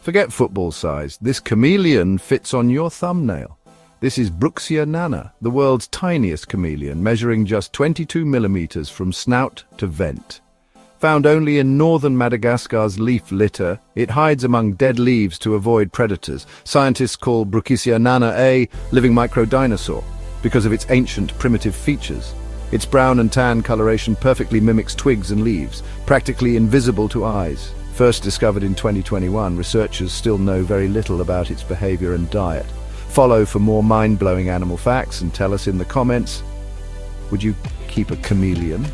Forget football size. This chameleon fits on your thumbnail. This is Brookesia nana, the world's tiniest chameleon, measuring just 22 millimeters from snout to vent. Found only in northern Madagascar's leaf litter, it hides among dead leaves to avoid predators. Scientists call Brookesia nana a living microdinosaur because of its ancient primitive features. Its brown and tan coloration perfectly mimics twigs and leaves, practically invisible to eyes. First discovered in 2021, researchers still know very little about its behavior and diet. Follow for more mind-blowing animal facts and tell us in the comments, would you keep a chameleon?